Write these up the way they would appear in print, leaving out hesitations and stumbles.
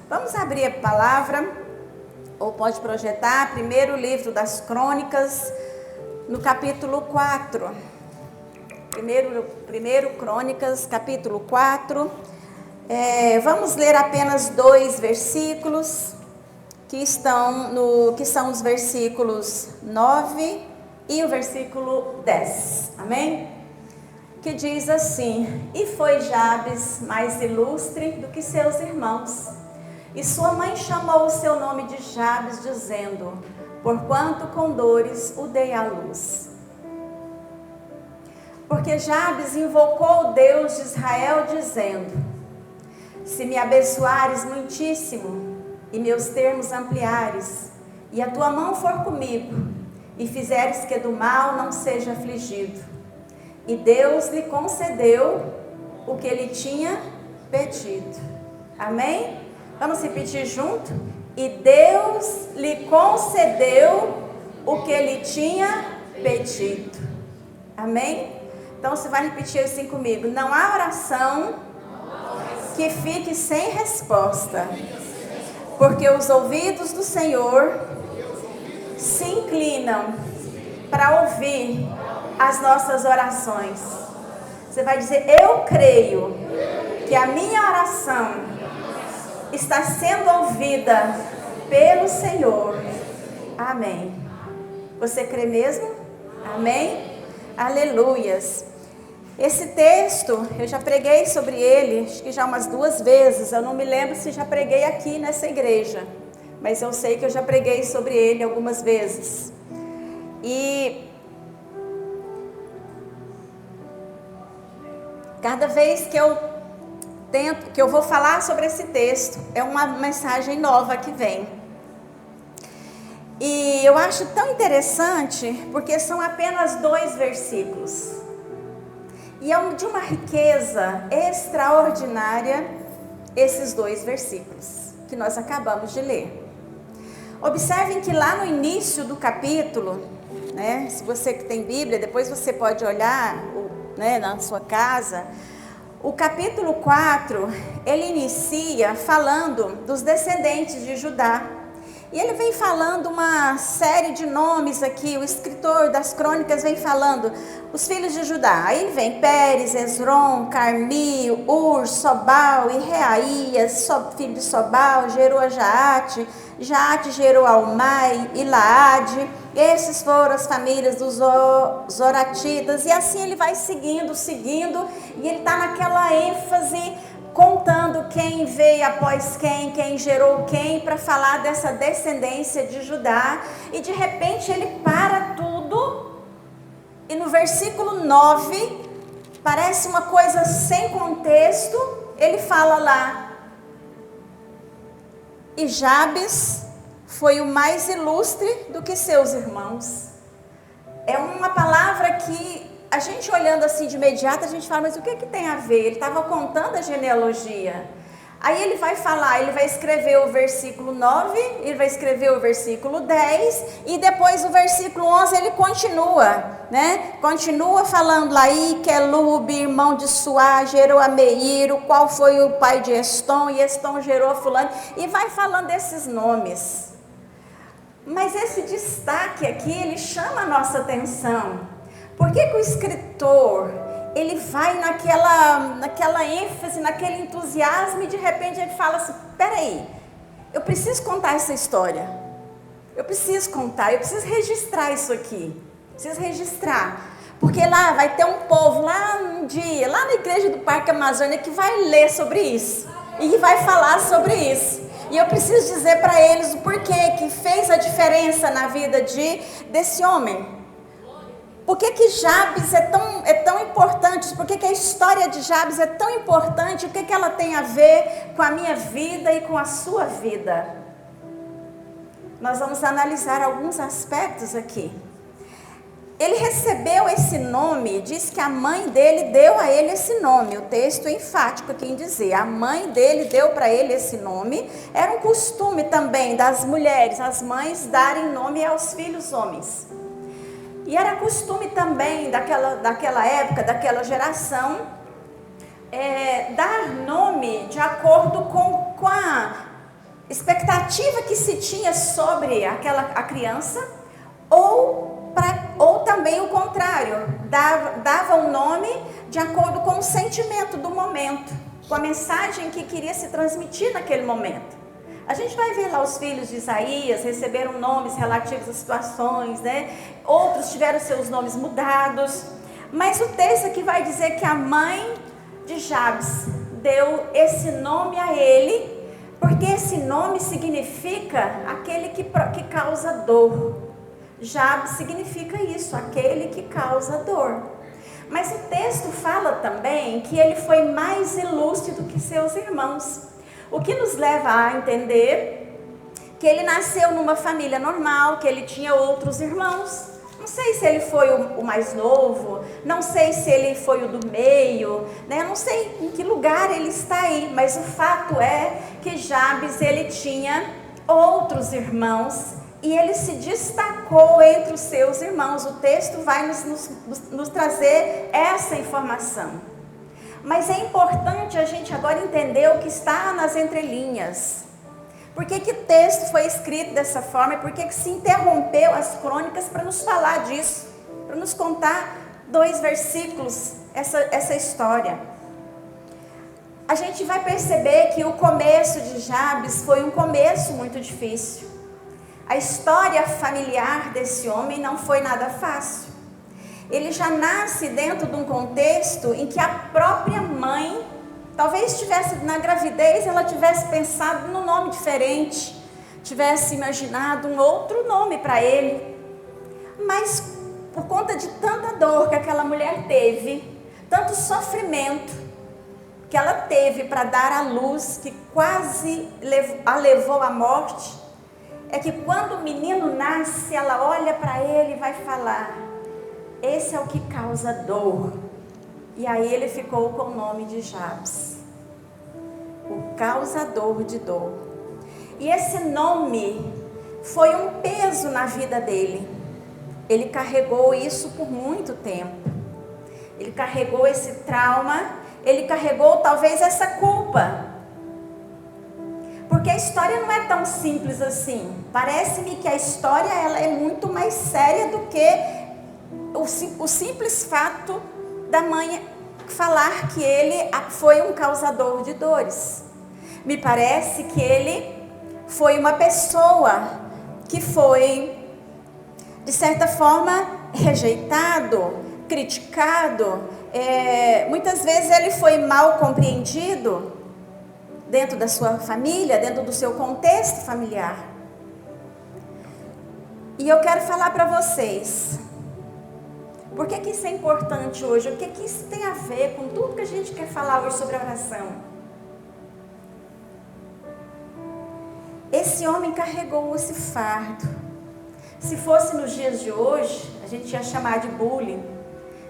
Vamos abrir a palavra, ou pode projetar, primeiro livro das Crônicas, no capítulo 4. Primeiro Crônicas, capítulo 4. Vamos ler apenas 2 versículos, que são os versículos 9 e o versículo 10. Amém? Que diz assim: E foi Jabes mais ilustre do que seus irmãos, e sua mãe chamou o seu nome de Jabes, dizendo: Porquanto com dores o dei à luz. Porque Jabes invocou o Deus de Israel, dizendo: Se me abençoares muitíssimo, e meus termos ampliares, e a tua mão for comigo, e fizeres que do mal não seja afligido. E Deus lhe concedeu o que ele tinha pedido. Amém? Vamos repetir junto? E Deus lhe concedeu o que ele tinha pedido. Amém? Então você vai repetir assim comigo: não há oração que fique sem resposta, porque os ouvidos do Senhor se inclinam para ouvir as nossas orações. Você vai dizer: eu creio que a minha oração está sendo ouvida pelo Senhor. Amém. Você crê mesmo? Amém? Aleluias. Esse texto, eu já preguei sobre ele, acho que já umas 2 vezes. Eu não me lembro se já preguei aqui nessa igreja, mas eu sei que eu já preguei sobre ele algumas vezes. E cada vez que eu vou falar sobre esse texto, é uma mensagem nova que vem. E eu acho tão interessante, porque são apenas 2 versículos. E é de uma riqueza extraordinária esses 2 versículos que nós acabamos de ler. Observem que lá no início do capítulo, né, se você que tem Bíblia, depois você pode olhar, né, na sua casa. O capítulo 4, ele inicia falando dos descendentes de Judá. E ele vem falando uma série de nomes aqui. O escritor das crônicas vem falando os filhos de Judá. Aí vem Pérez, Esrom, Carmi, Ur, Sobal e Reaías, filho de Sobal, gerou a Jaate. Jaate gerou Almai e Laade. Esses foram as famílias dos Zoratitas. E assim ele vai seguindo. E ele está naquela ênfase, contando quem veio após quem gerou quem, para falar dessa descendência de Judá. E de repente ele para tudo. E no versículo 9, parece uma coisa sem contexto. Ele fala lá: E Jabes foi o mais ilustre do que seus irmãos. É uma palavra que a gente olhando assim de imediato, a gente fala: mas o que tem a ver? Ele estava contando a genealogia. Aí ele vai falar, ele vai escrever o versículo 9, ele vai escrever o versículo 10, e depois o versículo 11 ele continua, né? Continua falando lá: Quelube, irmão de Suá, gerou a Meiro, qual foi o pai de Estom, e Estom gerou a fulano, e vai falando desses nomes. Mas esse destaque aqui, ele chama a nossa atenção. Por que o escritor, ele vai naquela ênfase, naquele entusiasmo, e de repente ele fala assim: peraí, eu preciso contar essa história. Eu preciso contar, eu preciso registrar isso aqui. Preciso registrar. Porque lá vai ter um povo, lá um dia, lá na igreja do Parque Amazônia, que vai ler sobre isso. E vai falar sobre isso. E eu preciso dizer para eles o porquê que fez a diferença na vida desse homem. Por que Jabes é tão importante? Por que a história de Jabes é tão importante? O que ela tem a ver com a minha vida e com a sua vida? Nós vamos analisar alguns aspectos aqui. Ele recebeu esse nome, diz que a mãe dele deu a ele esse nome. O texto é enfático aqui em dizer: a mãe dele deu para ele esse nome. Era um costume também das mulheres, as mães, darem nome aos filhos homens. E era costume também daquela época, daquela geração, dar nome de acordo com expectativa que se tinha sobre a criança, ou também o contrário, dava um nome de acordo com o sentimento do momento, com a mensagem que queria se transmitir naquele momento. A gente vai ver lá os filhos de Isaías receberam nomes relativos a situações, né? Outros tiveram seus nomes mudados, mas o texto aqui vai dizer que a mãe de Jabes deu esse nome a ele, porque esse nome significa aquele que causa dor. Jabes significa isso, aquele que causa dor. Mas o texto fala também que ele foi mais ilustre do que seus irmãos, o que nos leva a entender que ele nasceu numa família normal, que ele tinha outros irmãos. Não sei se ele foi o mais novo, não sei se ele foi o do meio, né? Não sei em que lugar ele está aí, mas o fato é que Jabes, ele tinha outros irmãos e ele se destacou entre os seus irmãos. O texto vai nos trazer essa informação. Mas é importante a gente agora entender o que está nas entrelinhas. Por que o texto foi escrito dessa forma e por que se interrompeu as crônicas para nos falar disso? Para nos contar 2 versículos, essa história. A gente vai perceber que o começo de Jabes foi um começo muito difícil. A história familiar desse homem não foi nada fácil. Ele já nasce dentro de um contexto em que a própria mãe, talvez tivesse na gravidez, ela tivesse pensado num nome diferente, tivesse imaginado um outro nome para ele. Mas por conta de tanta dor que aquela mulher teve, tanto sofrimento que ela teve para dar à luz, que quase a levou à morte, é que quando o menino nasce, ela olha para ele e vai falar: esse é o que causa dor. E aí ele ficou com o nome de Jabes, o causador de dor. E esse nome foi um peso na vida dele. Ele carregou isso por muito tempo. Ele carregou esse trauma, ele carregou talvez essa culpa. Porque a história não é tão simples assim. Parece-me que a história ela é muito mais séria do que o simples fato da mãe falar que ele foi um causador de dores. Me parece que ele foi uma pessoa que foi, de certa forma, rejeitado, criticado. Muitas vezes ele foi mal compreendido dentro da sua família, dentro do seu contexto familiar. E eu quero falar para vocês, por que isso é importante hoje? O que isso tem a ver com tudo que a gente quer falar hoje sobre a oração? Esse homem carregou esse fardo. Se fosse nos dias de hoje, a gente ia chamar de bullying.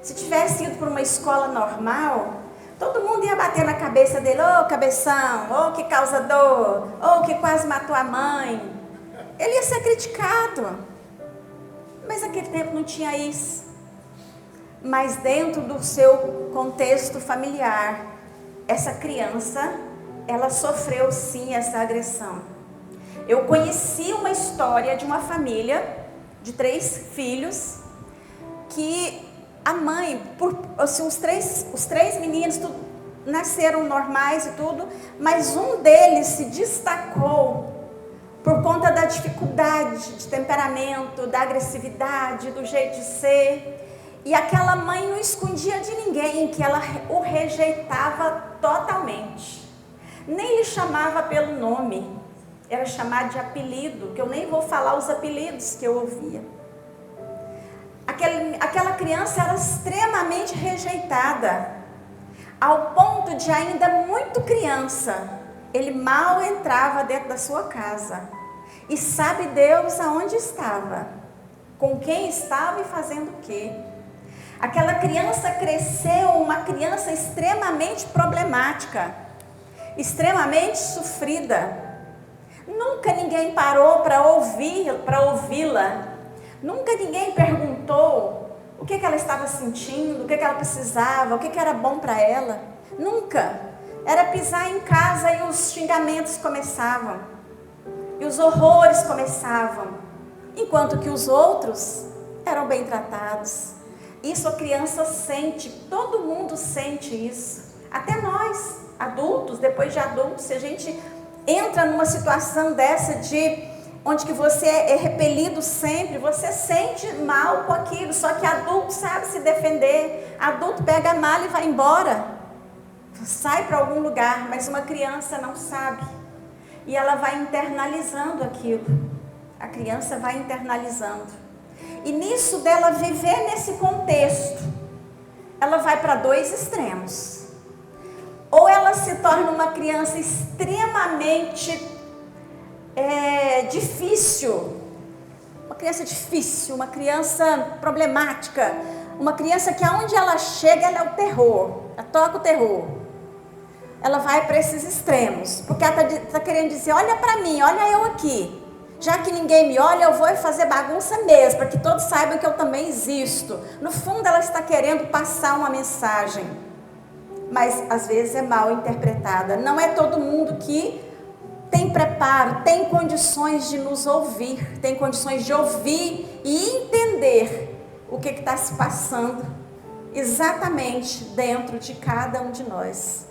Se tivesse ido para uma escola normal, todo mundo ia bater na cabeça dele: ô cabeção, ô que causador, ô que quase matou a mãe. Ele ia ser criticado. Mas naquele tempo não tinha isso. Mas dentro do seu contexto familiar, essa criança, ela sofreu sim essa agressão. Eu conheci uma história de uma família de 3 filhos, que a mãe, os três meninos nasceram normais e tudo, mas um deles se destacou por conta da dificuldade de temperamento, da agressividade, do jeito de ser. E aquela mãe não escondia de ninguém que ela o rejeitava totalmente. Nem lhe chamava pelo nome, era chamado de apelido, que eu nem vou falar os apelidos que eu ouvia. Aquela criança era extremamente rejeitada, ao ponto de ainda muito criança, ele mal entrava dentro da sua casa. E sabe Deus aonde estava, com quem estava e fazendo o quê. Aquela criança cresceu uma criança extremamente problemática, extremamente sofrida. Nunca ninguém parou para ouvi-la. Nunca ninguém perguntou o que ela estava sentindo, o que ela precisava, o que era bom para ela. Nunca. Era pisar em casa e os xingamentos começavam. e os horrores começavam, enquanto que os outros eram bem tratados. Isso a criança sente, todo mundo sente isso, até nós, adultos, depois de adultos, se a gente entra numa situação dessa onde que você é repelido sempre, você sente mal com aquilo, só que adulto sabe se defender, adulto pega a mala e vai embora, sai para algum lugar, mas uma criança não sabe, e ela vai internalizando aquilo, a criança vai internalizando. E nisso dela viver nesse contexto, ela vai para dois extremos. Ou ela se torna uma criança extremamente difícil, uma criança problemática, uma criança que aonde ela chega, ela é o terror, ela toca o terror. Ela vai para esses extremos, porque ela está querendo dizer, olha para mim, olha eu aqui. Já que ninguém me olha, eu vou fazer bagunça mesmo, para que todos saibam que eu também existo. No fundo, ela está querendo passar uma mensagem, mas às vezes é mal interpretada. Não é todo mundo que tem preparo, tem condições de nos ouvir, tem condições de ouvir e entender o que está se passando exatamente dentro de cada um de nós.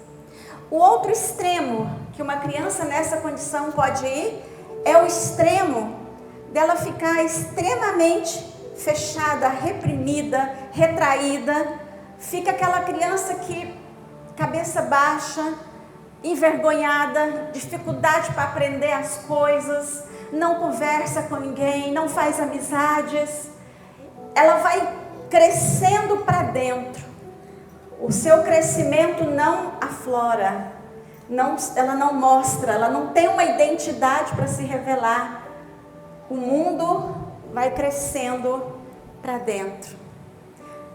O outro extremo que uma criança nessa condição pode ir é o extremo dela ficar extremamente fechada, reprimida, retraída. Fica aquela criança que cabeça baixa, envergonhada, dificuldade para aprender as coisas, não conversa com ninguém, não faz amizades. Ela vai crescendo para dentro. O seu crescimento não aflora. Ela não mostra, ela não tem uma identidade para se revelar. O mundo vai crescendo para dentro,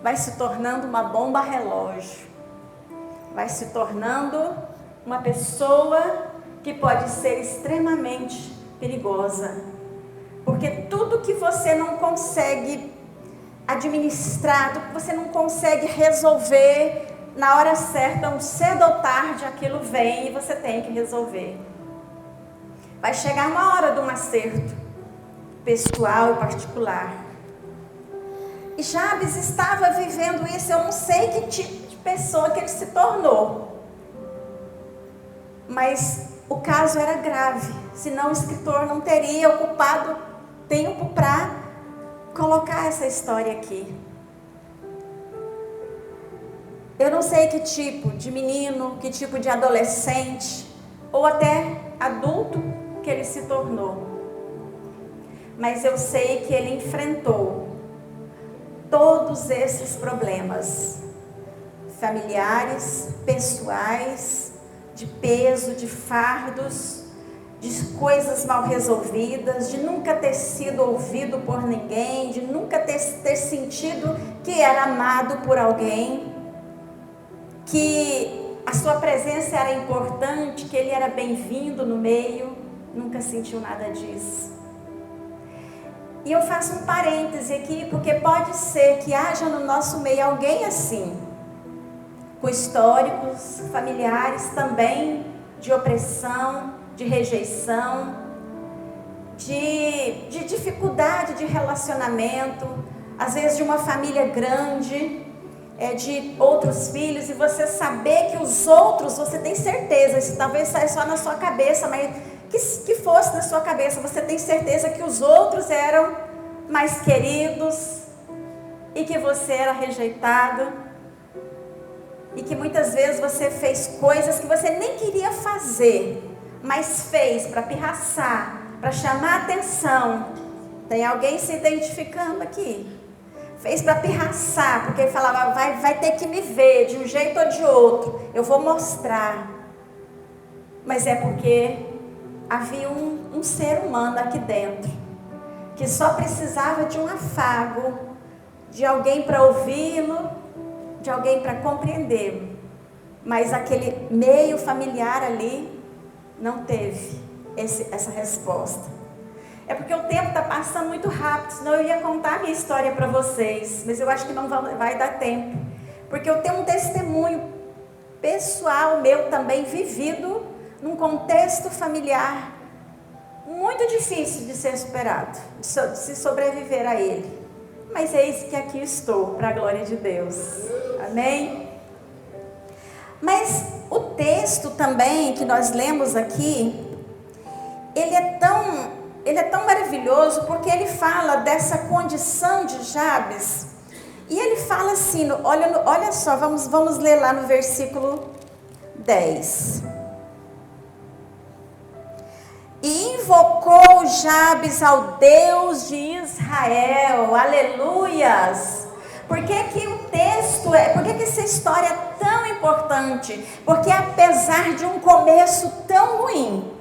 vai se tornando uma bomba relógio, vai se tornando uma pessoa que pode ser extremamente perigosa, porque tudo que você não consegue administrar, tudo que você não consegue resolver, na hora certa, cedo ou tarde, aquilo vem e você tem que resolver. Vai chegar uma hora de um acerto pessoal e particular. E Jabes estava vivendo isso, eu não sei que tipo de pessoa que ele se tornou. Mas o caso era grave, senão o escritor não teria ocupado tempo para colocar essa história aqui. Eu não sei que tipo de menino, que tipo de adolescente, ou até adulto que ele se tornou. Mas eu sei que ele enfrentou todos esses problemas familiares, pessoais, de peso, de fardos, de coisas mal resolvidas, de nunca ter sido ouvido por ninguém, de nunca ter sentido que era amado por alguém, que a sua presença era importante, que ele era bem-vindo no meio. Nunca sentiu nada disso. E eu faço um parêntese aqui, porque pode ser que haja no nosso meio alguém assim, com históricos familiares também de opressão, de rejeição, de dificuldade de relacionamento, às vezes de uma família grande, de outros filhos, e você saber que os outros, você tem certeza, isso talvez saia só na sua cabeça, mas que fosse na sua cabeça, você tem certeza que os outros eram mais queridos, e que você era rejeitado, e que muitas vezes você fez coisas que você nem queria fazer, mas fez para pirraçar, para chamar atenção. Tem alguém se identificando aqui? Fez para pirraçar, porque ele falava, vai ter que me ver de um jeito ou de outro, eu vou mostrar. Mas é porque havia um ser humano aqui dentro, que só precisava de um afago, de alguém para ouvi-lo, de alguém para compreendê-lo. Mas aquele meio familiar ali não teve essa resposta. É porque o tempo está passando muito rápido, senão eu ia contar a minha história para vocês, mas eu acho que não vai dar tempo, porque eu tenho um testemunho pessoal meu também, vivido num contexto familiar muito difícil de ser superado, de se sobreviver a ele. Mas eis que aqui estou, para a glória de Deus. Amém? Mas o texto também que nós lemos aqui, ele é tão maravilhoso, porque ele fala dessa condição de Jabes. E ele fala assim, olha só, vamos ler lá no versículo 10. E invocou Jabes ao Deus de Israel. Aleluias! Por que que essa história é tão importante? Porque apesar de um começo tão ruim,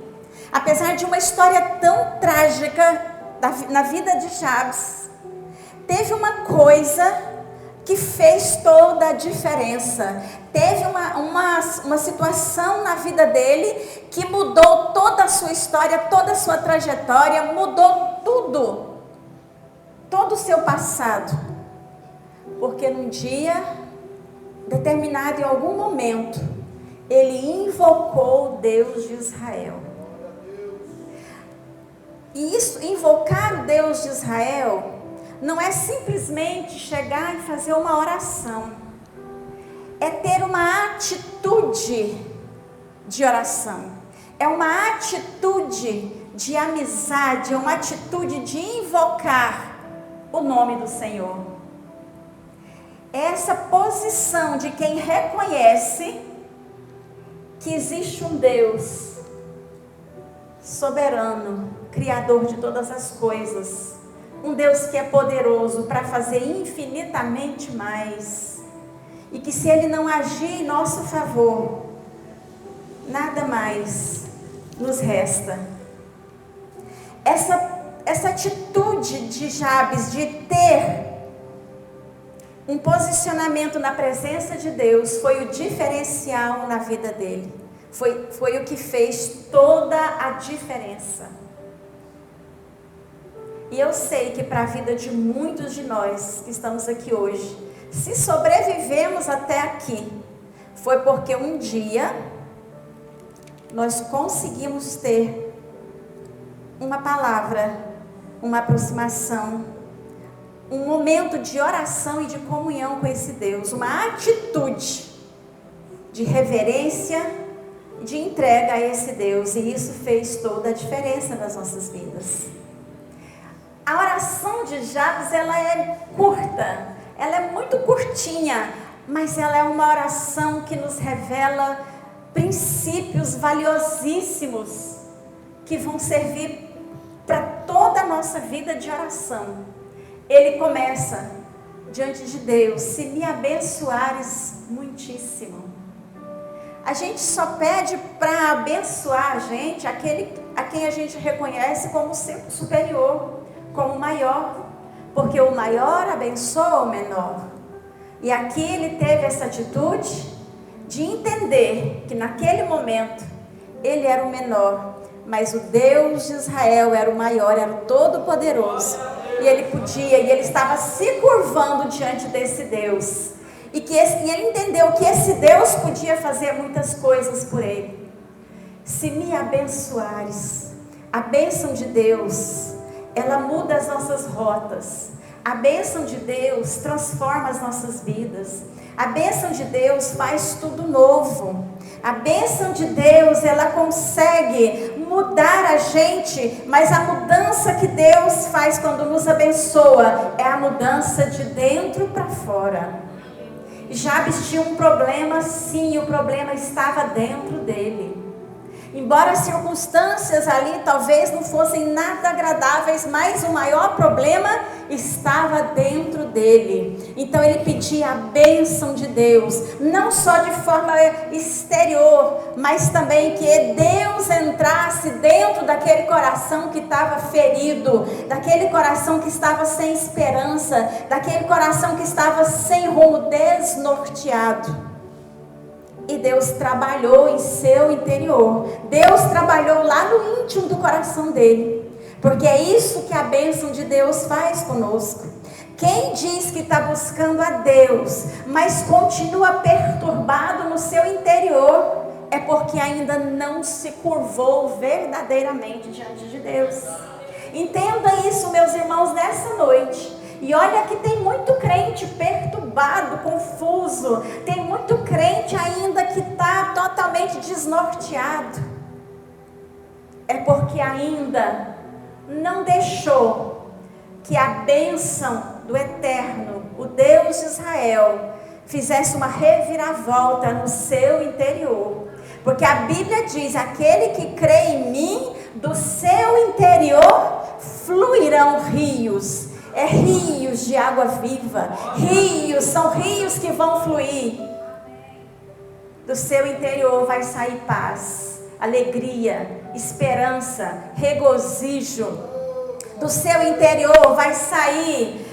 apesar de uma história tão trágica na vida de Jabes, teve uma coisa que fez toda a diferença. Teve uma situação na vida dele que mudou toda a sua história, toda a sua trajetória, mudou tudo, todo o seu passado. Porque num dia determinado, em algum momento, ele invocou o Deus de Israel. E isso, invocar o Deus de Israel, não é simplesmente chegar e fazer uma oração. É ter uma atitude de oração. É uma atitude de amizade, é uma atitude de invocar o nome do Senhor. É essa posição de quem reconhece que existe um Deus soberano, criador de todas as coisas. Um Deus que é poderoso para fazer infinitamente mais. E que se Ele não agir em nosso favor, nada mais nos resta. Essa atitude de Jabes de ter um posicionamento na presença de Deus foi o diferencial na vida dele. Foi o que fez toda a diferença. E eu sei que para a vida de muitos de nós que estamos aqui hoje, se sobrevivemos até aqui, foi porque um dia nós conseguimos ter uma palavra, uma aproximação, um momento de oração e de comunhão com esse Deus, uma atitude de reverência, de entrega a esse Deus, e isso fez toda a diferença nas nossas vidas. A oração de Jabes, ela é curta, ela é muito curtinha, mas ela é uma oração que nos revela princípios valiosíssimos que vão servir para toda a nossa vida de oração. Ele começa diante de Deus: se me abençoares muitíssimo. A gente só pede para abençoar a gente, a quem a gente reconhece como superior, como maior, porque o maior abençoa o menor. E aqui ele teve essa atitude de entender que naquele momento ele era o menor, mas o Deus de Israel era o maior, era o todo-poderoso, e ele estava se curvando diante desse Deus, e ele entendeu que esse Deus podia fazer muitas coisas por ele. Se me abençoares, a bênção de Deus, ela muda as nossas rotas. A bênção de Deus transforma as nossas vidas. A bênção de Deus faz tudo novo. A bênção de Deus, ela consegue mudar a gente, mas a mudança que Deus faz quando nos abençoa é a mudança de dentro para fora. Jabes tinha um problema, sim, o problema estava dentro dele. Embora as circunstâncias ali talvez não fossem nada agradáveis, mas o maior problema estava dentro dele. Então ele pedia a bênção de Deus, não só de forma exterior, mas também que Deus entrasse dentro daquele coração que estava ferido, daquele coração que estava sem esperança, daquele coração que estava sem rumo, desnorteado. E Deus trabalhou em seu interior. Deus trabalhou lá no íntimo do coração dele. Porque é isso que a bênção de Deus faz conosco. Quem diz que está buscando a Deus, mas continua perturbado no seu interior, é porque ainda não se curvou verdadeiramente diante de Deus. Entenda isso, meus irmãos, nessa noite. E olha que tem muito crente perturbado, confuso. Tem muito crente ainda que está totalmente desnorteado. É porque ainda não deixou que a bênção do Eterno, o Deus de Israel, fizesse uma reviravolta no seu interior. Porque a Bíblia diz: aquele que crê em mim, do seu interior fluirão rios. É rios de água viva. Rios, são rios que vão fluir. Do seu interior vai sair paz, alegria, esperança, regozijo. Do seu interior vai sair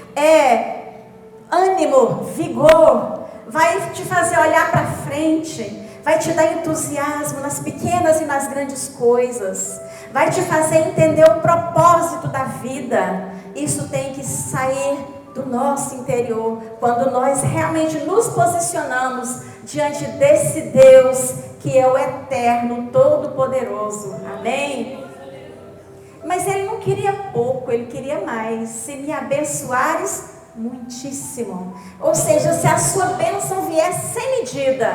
ânimo, vigor. Vai te fazer olhar para frente. Vai te dar entusiasmo nas pequenas e nas grandes coisas. Vai te fazer entender o propósito da vida. Isso tem que sair do nosso interior, quando nós realmente nos posicionamos diante desse Deus que é o Eterno, Todo-Poderoso. Amém? Mas Ele não queria pouco, Ele queria mais. Se me abençoares, muitíssimo. Ou seja, se a sua bênção vier sem medida,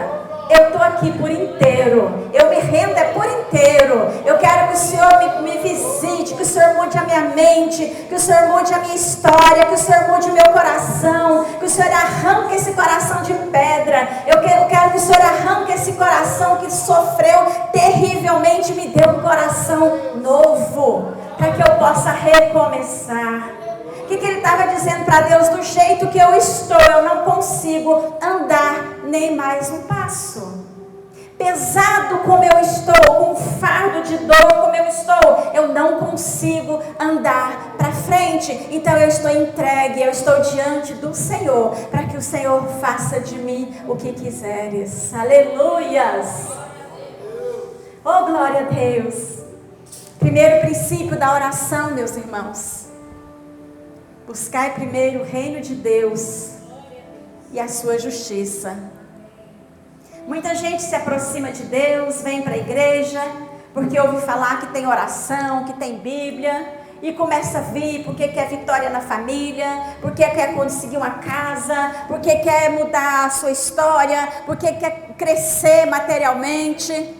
eu estou aqui por inteiro. Eu me rendo por inteiro. Eu quero que o Senhor me visite, que o Senhor mude a minha mente, que o Senhor mude a minha história, que o Senhor mude o meu coração, que o Senhor arranque esse coração de pedra. Eu quero que o Senhor arranque esse coração que sofreu terrivelmente, me dê um coração novo, para que eu possa recomeçar. O que ele estava dizendo para Deus? Do jeito que eu estou, eu não consigo andar nem mais um passo. Pesado como eu estou, com um fardo de dor como eu estou, eu não consigo andar para frente. Então eu estou entregue, eu estou diante do Senhor, para que o Senhor faça de mim o que quiseres. Aleluias! Oh, glória a Deus! Primeiro princípio da oração, meus irmãos: buscai primeiro o reino de Deus e a sua justiça. Muita gente se aproxima de Deus, vem para a igreja, porque ouve falar que tem oração, que tem Bíblia, e começa a vir porque quer vitória na família, porque quer conseguir uma casa, porque quer mudar a sua história, porque quer crescer materialmente.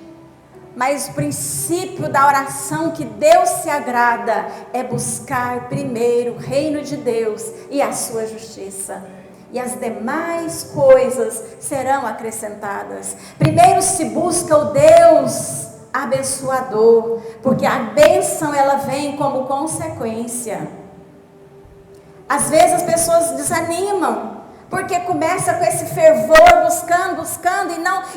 Mas o princípio da oração que Deus se agrada é buscar primeiro o reino de Deus e a sua justiça. E as demais coisas serão acrescentadas. Primeiro se busca o Deus abençoador, porque a bênção ela vem como consequência. Às vezes as pessoas desanimam, porque começa com esse fervor, buscando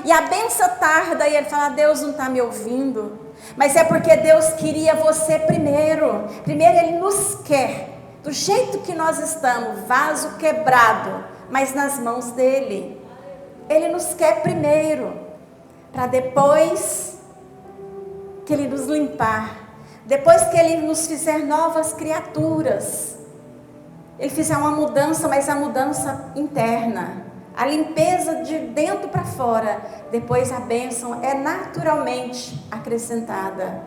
e a bênção tarda, e ele fala: Deus não está me ouvindo. Mas é porque Deus queria você primeiro. Primeiro Ele nos quer, do jeito que nós estamos, vaso quebrado, mas nas mãos dEle. Ele nos quer primeiro, para depois que Ele nos limpar, depois que Ele nos fizer novas criaturas, Ele fizer uma mudança, mas a mudança interna, a limpeza de dentro para fora, depois a bênção é naturalmente acrescentada.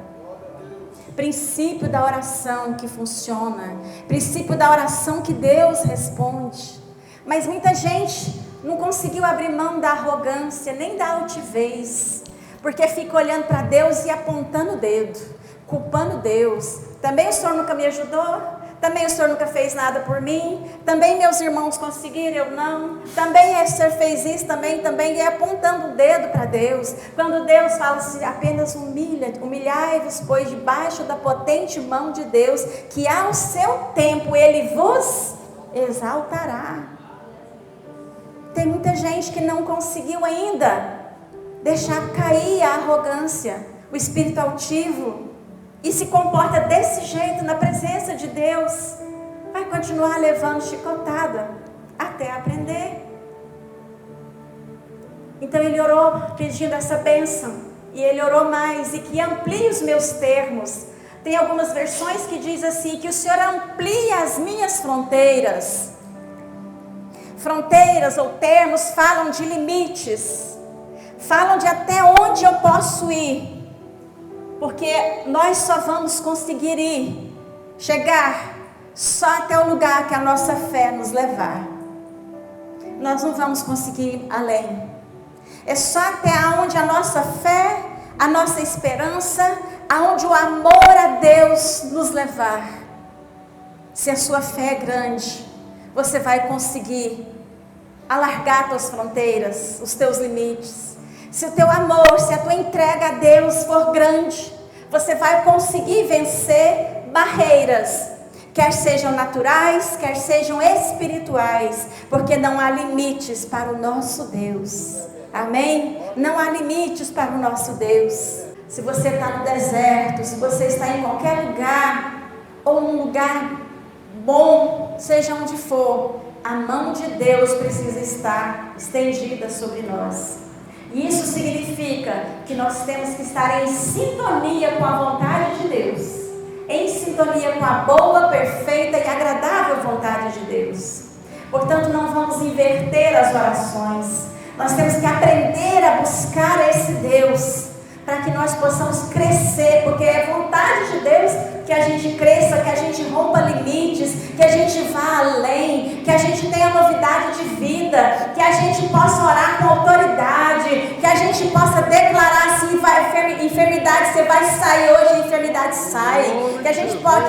Princípio da oração que funciona, princípio da oração que Deus responde. Mas muita gente não conseguiu abrir mão da arrogância, nem da altivez, porque fica olhando para Deus e apontando o dedo, culpando Deus. Também o Senhor nunca me ajudou? Também o Senhor nunca fez nada por mim? Também meus irmãos conseguiram, eu não? Também o Senhor fez isso, também, e apontando o dedo para Deus. Quando Deus fala assim: apenas humilhai-vos, pois debaixo da potente mão de Deus, que ao seu tempo Ele vos exaltará. Tem muita gente que não conseguiu ainda deixar cair a arrogância, o espírito altivo, e se comporta desse jeito na presença de Deus. Vai continuar levando chicotada até aprender. Então ele orou pedindo essa bênção, e ele orou mais: e que amplie os meus termos. Tem algumas versões que diz assim: que o Senhor amplie as minhas fronteiras ou termos falam de limites, falam de até onde eu posso ir, porque nós só vamos conseguir chegar só até o lugar que a nossa fé nos levar. Nós não vamos conseguir ir além. É só até onde a nossa fé, a nossa esperança, aonde o amor a Deus nos levar. Se a sua fé é grande, você vai conseguir alargar tuas fronteiras, os teus limites. Se o teu amor, se a tua entrega a Deus for grande, você vai conseguir vencer barreiras, quer sejam naturais, quer sejam espirituais, porque não há limites para o nosso Deus. Amém? Não há limites para o nosso Deus. Se você está no deserto, se você está em qualquer lugar, ou num lugar bom, seja onde for, a mão de Deus precisa estar estendida sobre nós. E isso significa que nós temos que estar em sintonia com a vontade de Deus, em sintonia com a boa, perfeita e agradável vontade de Deus. Portanto, não vamos inverter as orações. Nós temos que aprender a buscar esse Deus, para que nós possamos crescer, porque é vontade de Deus que a gente cresça, que a gente rompa limites, que a gente vá além, que a gente tenha novidade de vida, que a gente possa orar com autoridade, que a gente possa declarar assim, enfermidade, você vai sair hoje, enfermidade sai, que a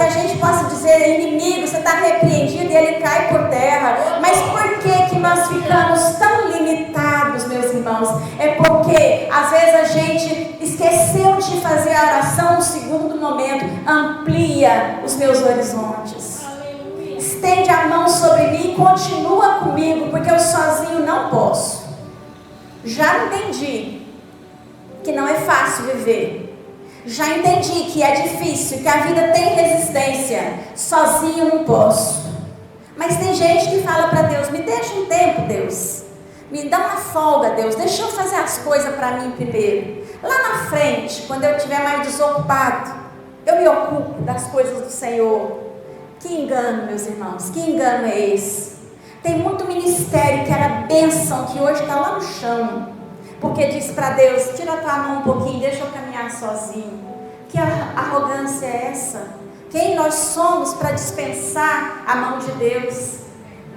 gente possa dizer, inimigo, você está repreendido e ele cai por terra. Mas por que nós ficamos tão limitados, meus irmãos? É porque às vezes a gente esqueceu de fazer a oração no segundo momento. Amplia os meus horizontes. Aleluia. Estende a mão sobre mim e continua comigo, porque eu sozinho não posso. Já entendi que não é fácil viver. Já entendi que é difícil, que a vida tem resistência. Sozinho não posso. Mas tem gente que fala para Deus, me deixa um tempo, Deus. Me dá uma folga, Deus. Deixa eu fazer as coisas para mim primeiro. Lá na frente, quando eu estiver mais desocupado, eu me ocupo das coisas do Senhor. Que engano, meus irmãos, que engano é esse? Tem muito ministério que era bênção, que hoje está lá no chão. Porque diz para Deus, tira a tua mão um pouquinho, deixa eu caminhar sozinho. Que arrogância é essa? Quem nós somos para dispensar a mão de Deus?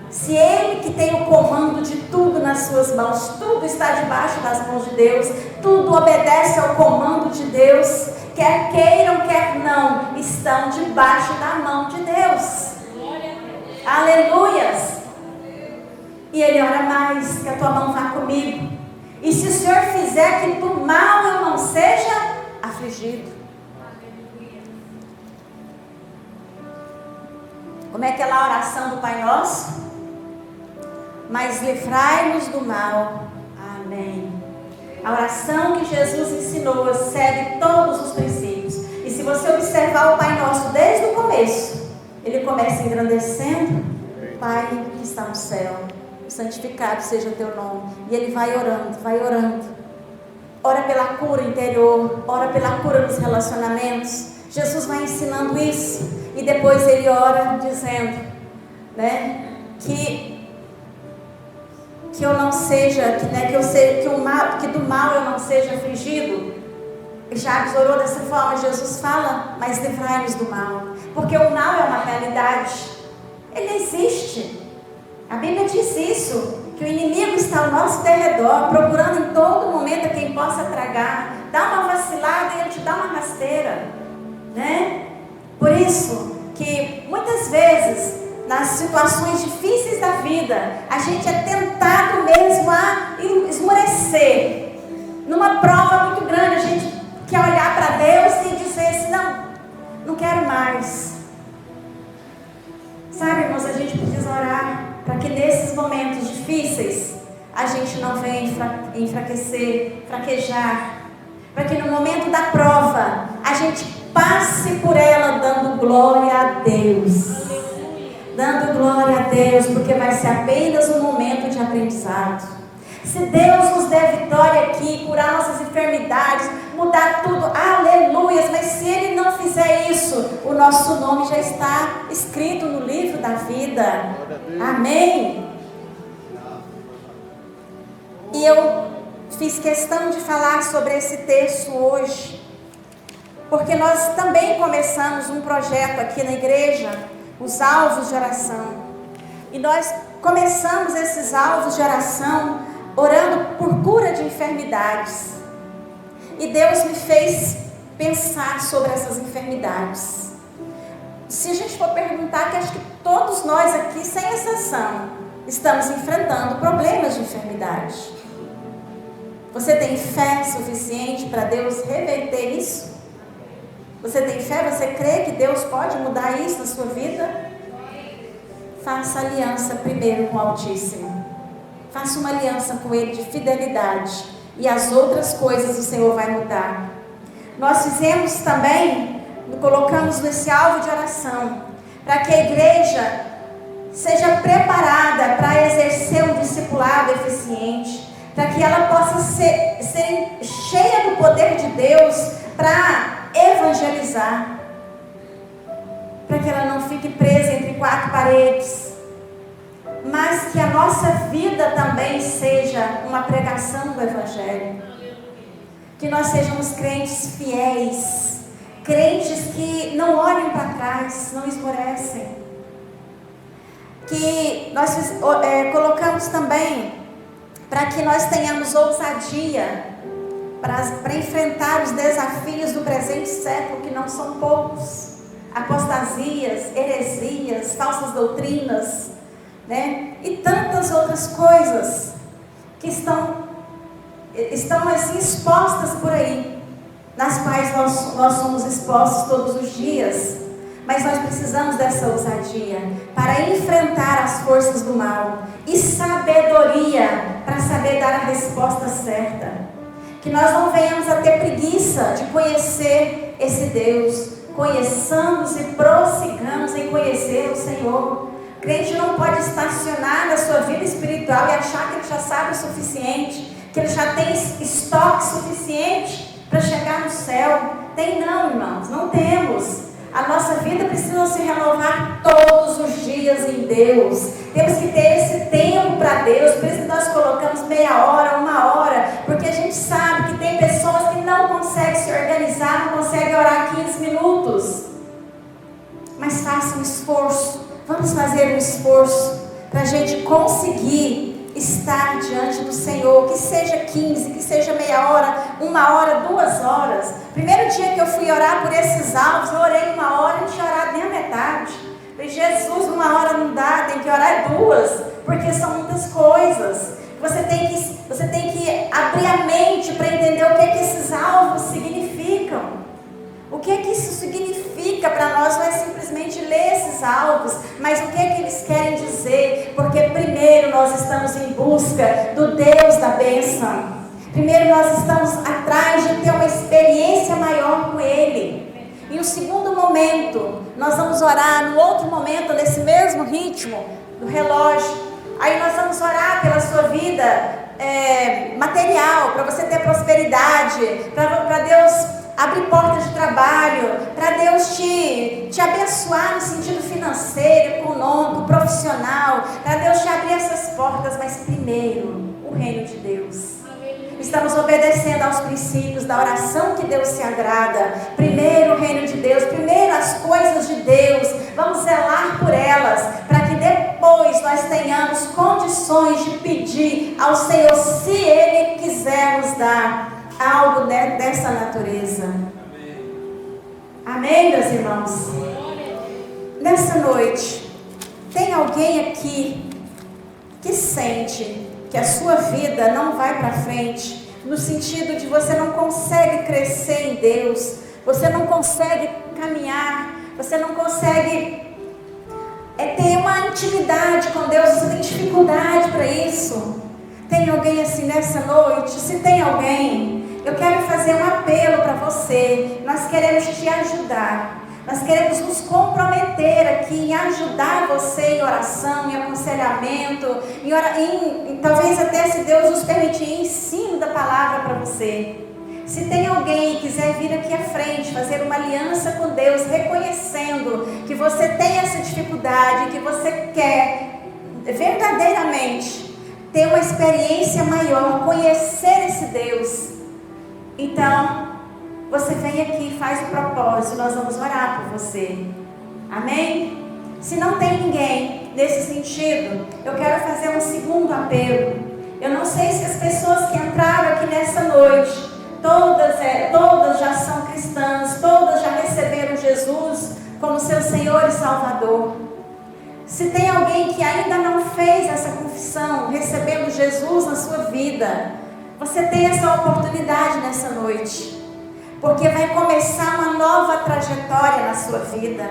Se Ele que tem o comando de tudo nas suas mãos, tudo está debaixo das mãos de Deus, tudo obedece ao comando de Deus, quer queiram, quer não, estão debaixo da mão de Deus. Aleluias! E Ele ora mais, que a tua mão vá comigo. E se o Senhor fizer que do mal eu não seja afligido. Como é aquela oração do Pai Nosso? Mas livrai-nos do mal. Amém. A oração que Jesus ensinou segue todos os princípios. E se você observar o Pai Nosso desde o começo, ele começa engrandecendo: Pai que está no céu, santificado seja o teu nome. E ele vai orando, vai orando. Ora pela cura interior, ora pela cura dos relacionamentos. Jesus vai ensinando isso. E depois ele ora dizendo, né, que eu não seja, que do mal eu não seja afligido. Jacques orou dessa forma. Jesus fala, mas livrai-nos do mal, porque o mal é uma realidade, ele existe. A Bíblia diz isso, que o inimigo está ao nosso derredor, procurando em todo momento a quem possa tragar. Dá uma vacilada e ele te dá uma rasteira, né? Por isso que muitas vezes nas situações difíceis da vida, a gente é tentado mesmo a esmorecer. Numa prova muito grande, a gente quer olhar para Deus e dizer assim, não quero mais. Sabe, irmãos, a gente precisa orar para que nesses momentos difíceis a gente não venha enfraquecer, fraquejar. Para que no momento da prova a gente passe por ela dando glória a Deus. Dando glória a Deus, porque vai ser apenas um momento de aprendizado. Se Deus nos der vitória aqui, curar nossas enfermidades, mudar tudo, aleluias, mas se Ele não fizer isso, o nosso nome já está escrito no livro da vida. Amém? E eu fiz questão de falar sobre esse texto hoje, porque nós também começamos um projeto aqui na igreja, os alvos de oração. E nós começamos esses alvos de oração orando por cura de enfermidades. E Deus me fez pensar sobre essas enfermidades. Se a gente for perguntar, que acho que todos nós aqui, sem exceção, estamos enfrentando problemas de enfermidade. Você tem fé suficiente para Deus reverter isso? Você tem fé? Você crê que Deus pode mudar isso na sua vida? Faça aliança primeiro com o Altíssimo. Faça uma aliança com Ele de fidelidade. E as outras coisas o Senhor vai mudar. Nós fizemos também, colocamos nesse alvo de oração, para que a igreja seja preparada para exercer um discipulado eficiente, para que ela possa ser cheia do poder de Deus para evangelizar, para que ela não fique presa entre quatro paredes, mas que a nossa vida também seja uma pregação do Evangelho, que nós sejamos crentes fiéis, crentes que não olhem para trás, não esmorecem, que nós colocamos também para que nós tenhamos ousadia para enfrentar os desafios do presente século, que não são poucos, apostasias, heresias, falsas doutrinas, né? E tantas outras coisas que estão assim expostas por aí, nas quais nós somos expostos todos os dias. Mas nós precisamos dessa ousadia para enfrentar as forças do mal e sabedoria para saber dar a resposta certa. Que nós não venhamos a ter preguiça de conhecer esse Deus. Conheçamos e prossigamos em conhecer o Senhor. O crente não pode estacionar na sua vida espiritual e achar que ele já sabe o suficiente, que ele já tem estoque suficiente para chegar no céu. Tem não, irmãos, não temos. A nossa vida precisa se renovar todos os dias em Deus. Temos que ter esse tempo para Deus. Por isso que nós colocamos meia hora, uma hora, porque a gente sabe que tem pessoas que não conseguem se organizar, não conseguem orar 15 minutos. Mas faça um esforço. Vamos fazer um esforço para a gente conseguir estar diante do Senhor, que seja 15, que seja meia hora, 1 hora, 2 horas. Primeiro dia que eu fui orar por esses alvos, eu orei 1 hora, não tinha orado nem a metade. Falei, Jesus, 1 hora não dá, tem que orar 2, porque são muitas coisas. Você tem que abrir a mente para entender o que esses alvos significam. O que isso significa para nós? Não é simplesmente ler esses alvos, mas o que eles querem dizer? Porque primeiro nós estamos em busca do Deus da bênção. Primeiro nós estamos atrás de ter uma experiência maior com Ele. E o segundo momento, nós vamos orar no outro momento, nesse mesmo ritmo do relógio. Aí nós vamos orar pela sua vida material, para você ter prosperidade, para Deus abrir portas de trabalho, para Deus te abençoar no sentido financeiro, econômico, profissional, para Deus te abrir essas portas, mas primeiro, o reino de Deus. Estamos obedecendo aos princípios da oração que Deus se agrada. Primeiro o reino de Deus, primeiro as coisas de Deus, vamos zelar por elas, para que depois nós tenhamos condições de pedir ao Senhor, se Ele quiser nos dar algo dessa natureza. Amém, meus irmãos? Nessa noite, tem alguém aqui que sente que a sua vida não vai para frente, no sentido de você não consegue crescer em Deus, você não consegue caminhar, você não consegue ter uma intimidade com Deus, você tem dificuldade para isso? Tem alguém assim nessa noite? Se tem alguém, eu quero fazer um apelo para você. Nós queremos te ajudar. Nós queremos nos comprometer aqui em ajudar você em oração, em aconselhamento, em talvez até, se Deus nos permitir, ensino da palavra para você. Se tem alguém que quiser vir aqui à frente, fazer uma aliança com Deus, reconhecendo que você tem essa dificuldade, que você quer verdadeiramente ter uma experiência maior, conhecer esse Deus. Então, você vem aqui, faz o propósito, nós vamos orar por você. Amém? Se não tem ninguém nesse sentido, eu quero fazer um segundo apelo. Eu não sei se as pessoas que entraram aqui nessa noite, todas já são cristãs, todas já receberam Jesus como seu Senhor e Salvador. Se tem alguém que ainda não fez essa confissão, recebendo Jesus na sua vida, você tem essa oportunidade nessa noite, porque vai começar uma nova trajetória na sua vida.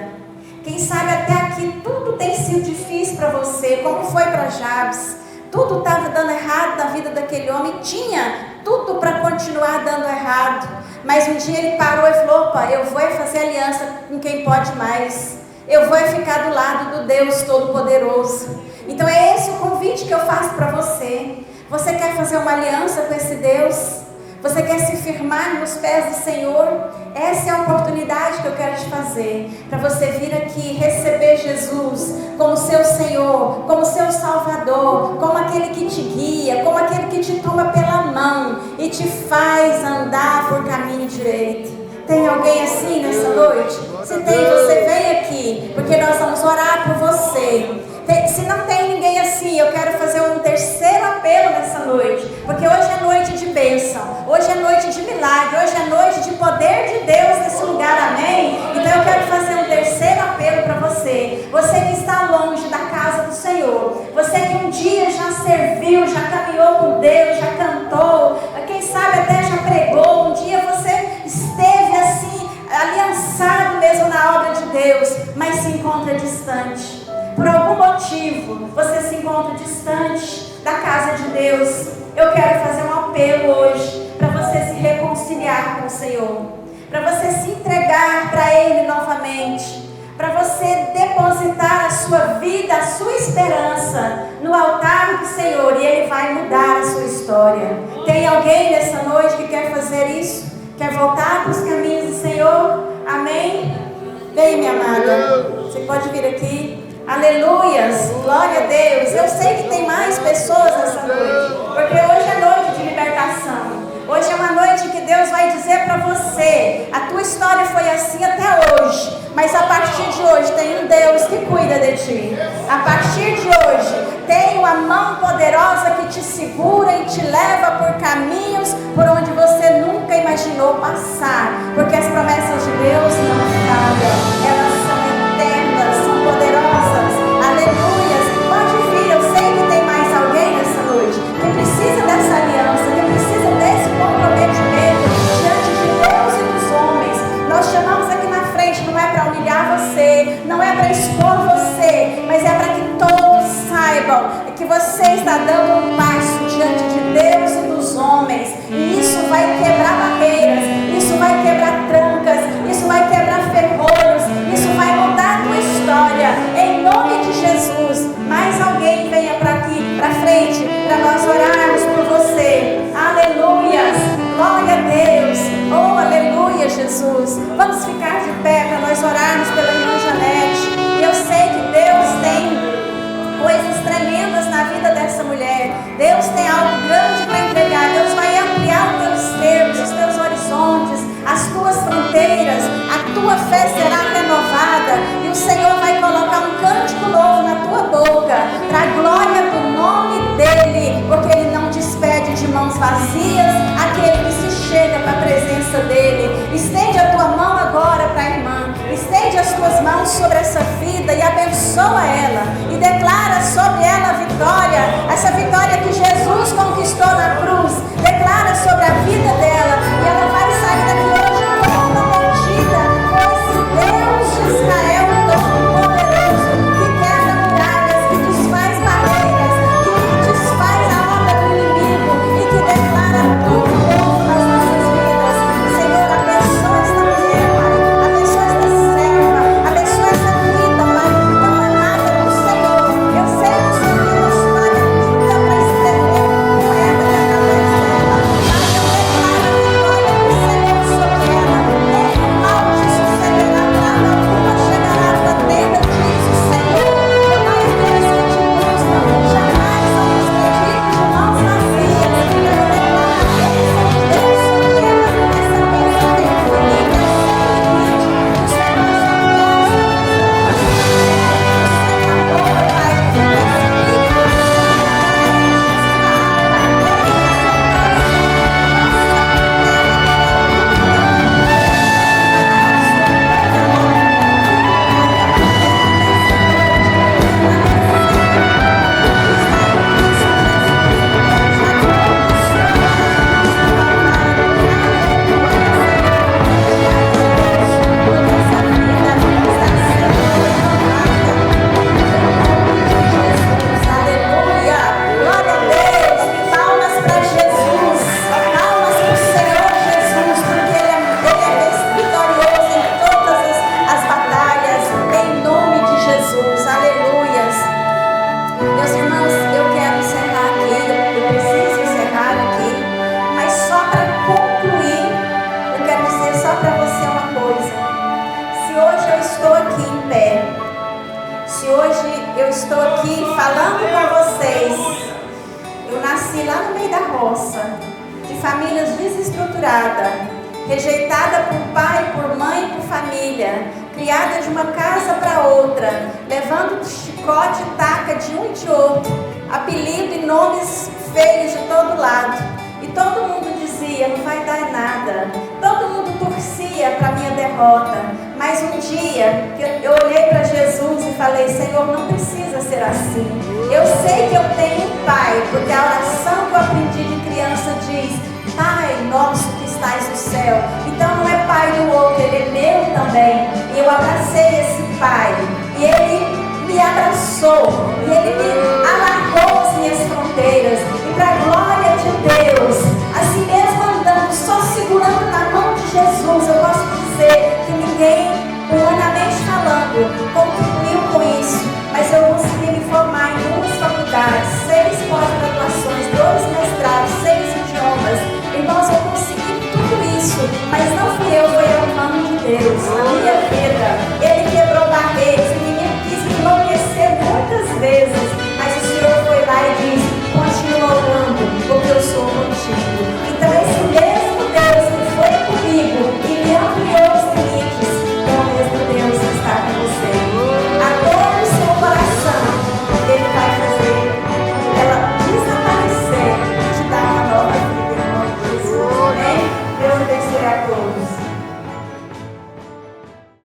Quem sabe até aqui tudo tem sido difícil para você, como foi para Jabes. Tudo estava dando errado na vida daquele homem, tinha tudo para continuar dando errado. Mas um dia ele parou e falou: opa, eu vou fazer aliança com quem pode mais. Eu vou ficar do lado do Deus Todo-Poderoso. Então é esse o convite que eu faço para você. Você quer fazer uma aliança com esse Deus? Você quer se firmar nos pés do Senhor? Essa é a oportunidade que eu quero te fazer, para você vir aqui receber Jesus como seu Senhor, como seu Salvador, como aquele que te guia, como aquele que te toma pela mão e te faz andar por caminho direito. Tem alguém assim nessa noite? Se tem, você vem aqui, porque nós vamos orar por você. Se não tem ninguém assim, eu quero fazer um terceiro apelo nessa noite, porque hoje é noite de bênção, hoje é noite de milagre, hoje é noite de poder de Deus nesse lugar, amém? Então eu quero fazer um terceiro apelo para você, você que está longe da casa do Senhor, você que um dia já serviu, já caminhou com Deus, já cantou, quem sabe até já pregou, um dia você esteve assim, aliançado mesmo na obra de Deus, mas se encontra distante. Por algum motivo, você se encontra distante da casa de Deus. Eu quero fazer um apelo hoje para você se reconciliar com o Senhor, para você se entregar para Ele novamente, para você depositar a sua vida, a sua esperança no altar do Senhor, e Ele vai mudar a sua história. Tem alguém nessa noite que quer fazer isso? Quer voltar para os caminhos do Senhor? Amém? Vem, minha amada, você pode vir aqui. Aleluias, glória a Deus. Eu sei que tem mais pessoas nessa noite, porque hoje é noite de libertação. Hoje é uma noite que Deus vai dizer para você: a tua história foi assim até hoje, mas a partir de hoje tem um Deus que cuida de ti. A partir de hoje tem uma mão poderosa que te segura e te leva por caminhos por onde você nunca imaginou passar, porque as promessas de Deus não falham, elas são eternas, são poderosas. Aleluias. Pode vir, eu sei que tem mais alguém nessa noite que precisa dessa aliança, que precisa desse comprometimento diante de Deus e dos homens. Nós chamamos aqui na frente, não é para humilhar você, não é para expor você, mas é para que todos saibam que você está dando um passo diante de Deus e dos homens, e isso vai quebrar barreiras, isso vai quebrar trancas, isso vai quebrar ferrolhos, isso vai mudar a tua história, em nome de Jesus. Mais alguém venha para aqui, para frente, para nós orarmos por você. Aleluias, glória a Deus, oh aleluia Jesus. Vamos ficar de pé para nós orarmos pela irmã Janete. E eu sei que Deus tem coisas tremendas na vida dessa mulher. Deus tem algo grande para entregar. Deus vai ampliar os teus termos, os teus horizontes, as tuas fronteiras. A tua fé será renovada e o Senhor vai colocar um cântico novo na tua boca, para a glória do nome dEle, porque Ele não despede de mãos vazias aquele que se chega para a presença dEle. Estende a tua mão agora para a irmã, estende as tuas mãos sobre essa vida e abençoa ela, e declara sobre ela a vitória, essa vitória que Jesus conquistou na cruz. Declara sobre a vida dela, e ela vai sair daqui hoje comprometida com esse Deus de Israel Todo-Poderoso, que quebra muralhas, que desfaz barreiras, que desfaz a obra do inimigo e que declara tudo novo nas nossas vidas. Senhor, abençoa esta mulher, Pai, abençoa esta serva, abençoa esta vida, Pai, tão amada do Senhor. estou aqui falando com vocês. Eu nasci lá no meio da roça, de famílias desestruturadas, rejeitada por pai, por mãe e por família, criada de uma casa para outra, levando chicote e taca de um e de outro, apelido e nomes feios de todo lado. E todo mundo dizia, não vai dar nada. Todo mundo torcia para a minha derrota. Mas um dia eu olhei para Jesus e falei, Senhor, não precisa ser assim. Eu sei que eu tenho um Pai, porque a oração que eu aprendi de criança diz, Pai nosso que estás no céu. Então não é pai do outro, ele é meu também. E eu abracei esse Pai. E ele me abraçou. E ele me alargou as minhas fronteiras. E para a glória de Deus, assim mesmo andando, só segurando na mão de Jesus, eu posso dizer que ninguém